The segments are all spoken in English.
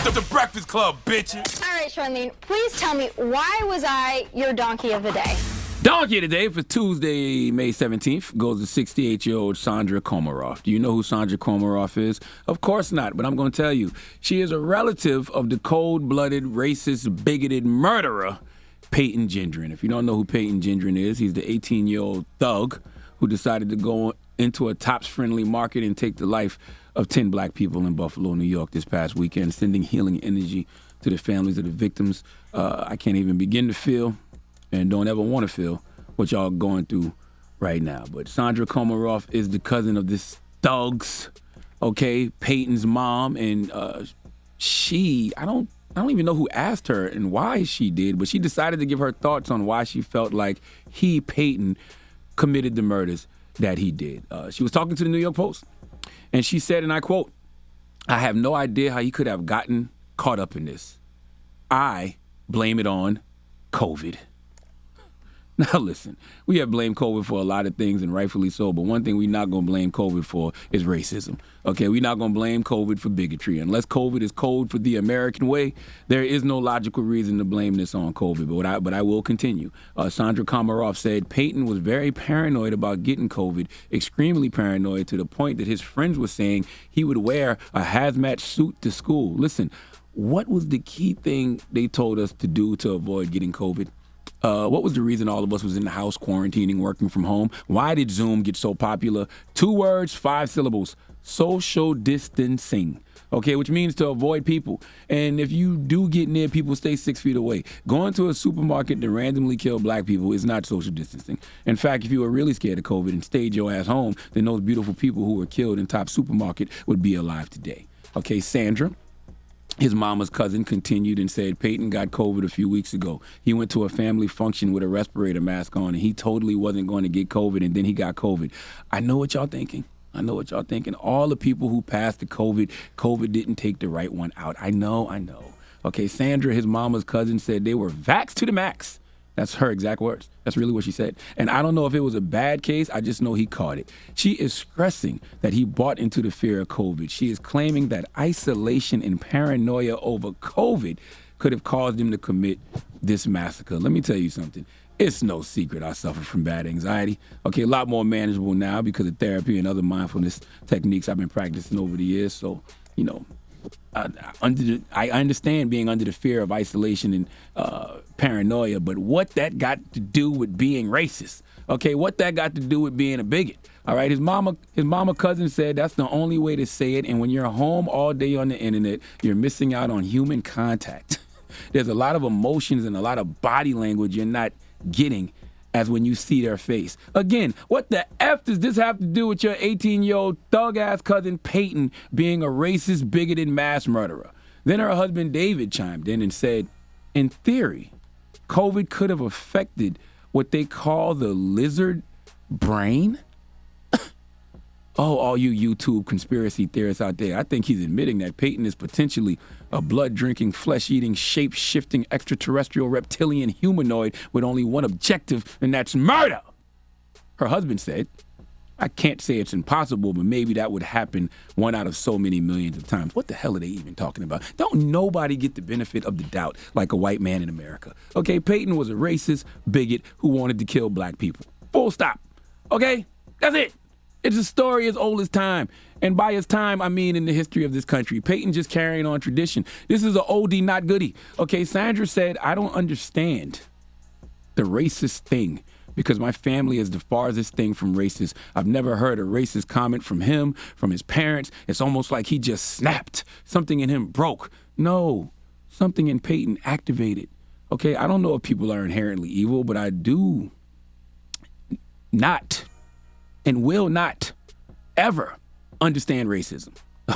The Breakfast Club, bitches. All right, Charlamagne, please tell me, why was I your donkey of the day? Donkey today for Tuesday, May 17th, goes to 68-year-old Sandra Komaroff. Do you know who Sandra Komaroff is? Of course not, but I'm going to tell you. She is a relative of the cold-blooded, racist, bigoted murderer, Peyton Gendron. If you don't know who Peyton Gendron is, he's the 18-year-old thug who decided to go into a Tops-friendly market and take the life of 10 black people in Buffalo, New York this past weekend, sending healing energy to the families of the victims. I can't even begin to feel and don't ever want to feel what y'all going through right now. But Sandra Komaroff is the cousin of this thugs, okay, Peyton's mom, and I don't even know who asked her and why she did, but she decided to give her thoughts on why she felt like Peyton, committed the murders that he did. She was talking to the New York Post, and she said, and I quote, "I have no idea how he could have gotten caught up in this. I blame it on COVID." Now listen, we have blamed COVID for a lot of things, and rightfully so, but one thing we're not going to blame COVID for is racism. Okay, we're not going to blame COVID for bigotry. Unless COVID is code for the American way, there is no logical reason to blame this on COVID, but I will continue. Sandra Komaroff said Peyton was very paranoid about getting COVID, extremely paranoid to the point that his friends were saying he would wear a hazmat suit to school. Listen, what was the key thing they told us to do to avoid getting COVID? What was the reason all of us was in the house quarantining, working from home? Why did Zoom get so popular? 2 words, 5 syllables, social distancing, okay, which means to avoid people. And if you do get near people, stay 6 feet away. Going to a supermarket to randomly kill black people is not social distancing. In fact, if you were really scared of COVID and stayed your ass home, then those beautiful people who were killed in Top Supermarket would be alive today. Okay, Sandra, his mama's cousin, continued and said Peyton got COVID a few weeks ago. He went to a family function with a respirator mask on, and he totally wasn't going to get COVID, and then he got COVID. I know what y'all thinking. All the people who passed the COVID didn't take the right one out. I know. Okay, Sandra, his mama's cousin, said they were vaxxed to the max. That's her exact words. That's really what she said. And I don't know if it was a bad case. I just know he caught it. She is stressing that he bought into the fear of COVID. She is claiming that isolation and paranoia over COVID could have caused him to commit this massacre. Let me tell you something. It's no secret I suffer from bad anxiety. Okay, a lot more manageable now because of therapy and other mindfulness techniques I've been practicing over the years. So, you know, I understand being under the fear of isolation and paranoia, but what that got to do with being racist? Okay, what that got to do with being a bigot? All right, his mama cousin said that's the only way to say it. And when you're home all day on the internet, you're missing out on human contact. There's a lot of emotions and a lot of body language you're not getting as when you see their face. Again, what the F does this have to do with your 18-year-old thug-ass cousin Peyton being a racist, bigoted mass murderer? Then her husband David chimed in and said, in theory, COVID could have affected what they call the lizard brain. Oh, all you YouTube conspiracy theorists out there, I think he's admitting that Peyton is potentially a blood-drinking, flesh-eating, shape-shifting, extraterrestrial, reptilian humanoid with only one objective, and that's murder. Her husband said, I can't say it's impossible, but maybe that would happen 1 out of so many millions of times. What the hell are they even talking about? Don't nobody get the benefit of the doubt like a white man in America. Okay, Peyton was a racist bigot who wanted to kill black people. Full stop. Okay? That's it. It's a story as old as time. And by his time, I mean in the history of this country. Peyton just carrying on tradition. This is an oldie, not goodie. Okay, Sandra said, I don't understand the racist thing because my family is the farthest thing from racist. I've never heard a racist comment from him, from his parents. It's almost like he just snapped. Something in him broke. No, something in Peyton activated. Okay, I don't know if people are inherently evil, but I do not and will not ever understand racism,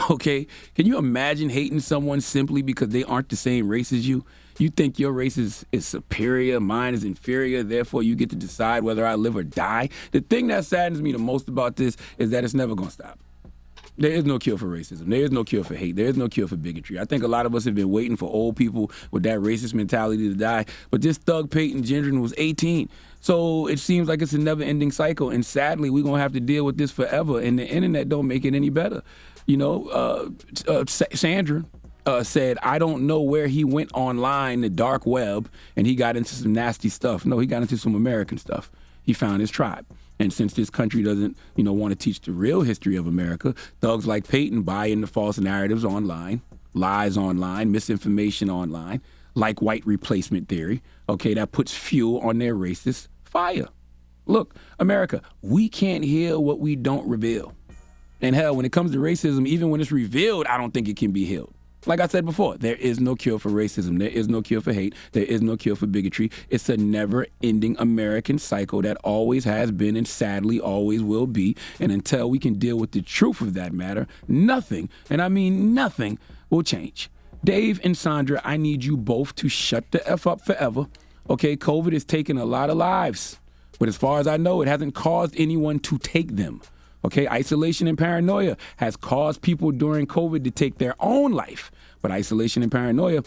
okay? Can you imagine hating someone simply because they aren't the same race as you? You think your race is superior, mine is inferior, therefore you get to decide whether I live or die? The thing that saddens me the most about this is that it's never gonna stop. There is no cure for racism. There is no cure for hate. There is no cure for bigotry. I think a lot of us have been waiting for old people with that racist mentality to die, but this thug Peyton Gendron was 18. So it seems like it's a never-ending cycle, and sadly, we're going to have to deal with this forever, and the internet don't make it any better. You know, Sandra, said, I don't know where he went online, the dark web, and he got into some nasty stuff. No, he got into some American stuff. He found his tribe. And since this country doesn't, want to teach the real history of America, thugs like Peyton buy into false narratives online, lies online, misinformation online, like white replacement theory, okay, that puts fuel on their racist fire. Look, America, we can't heal what we don't reveal. And hell, when it comes to racism, even when it's revealed, I don't think it can be healed. Like I said before, there is no cure for racism. There is no cure for hate. There is no cure for bigotry. It's a never-ending American cycle that always has been and sadly always will be. And until we can deal with the truth of that matter, nothing, and I mean nothing, will change. Dave and Sandra, I need you both to shut the F up forever. Okay, COVID has taken a lot of lives. But as far as I know, it hasn't caused anyone to take them. Okay, isolation and paranoia has caused people during COVID to take their own life. But isolation and paranoia,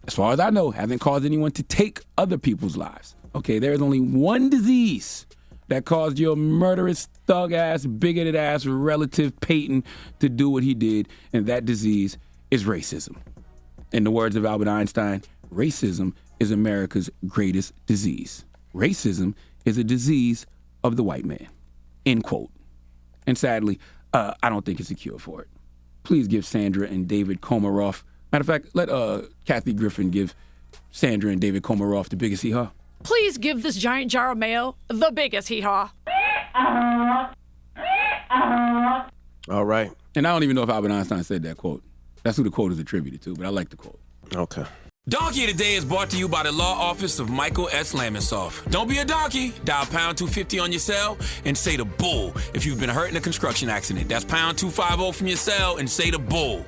as far as I know, hasn't caused anyone to take other people's lives. Okay, there is only one disease that caused your murderous, thug-ass, bigoted-ass relative Peyton to do what he did, and that disease is racism. In the words of Albert Einstein, racism is America's greatest disease. Racism is a disease of the white man. End quote. And sadly, I don't think it's a cure for it. Please give Sandra and David Komaroff. Matter of fact, let Kathy Griffin give Sandra and David Komaroff the biggest hee-haw. Please give this giant jar of mayo the biggest hee-haw. All right. And I don't even know if Albert Einstein said that quote. That's who the quote is attributed to, but I like the quote. Okay. Donkey of the Day is brought to you by the law office of Michael S. Lamonsoff. Don't be a donkey. Dial pound 250 on your cell and say the bull if you've been hurt in a construction accident. That's pound 250 from your cell and say the bull.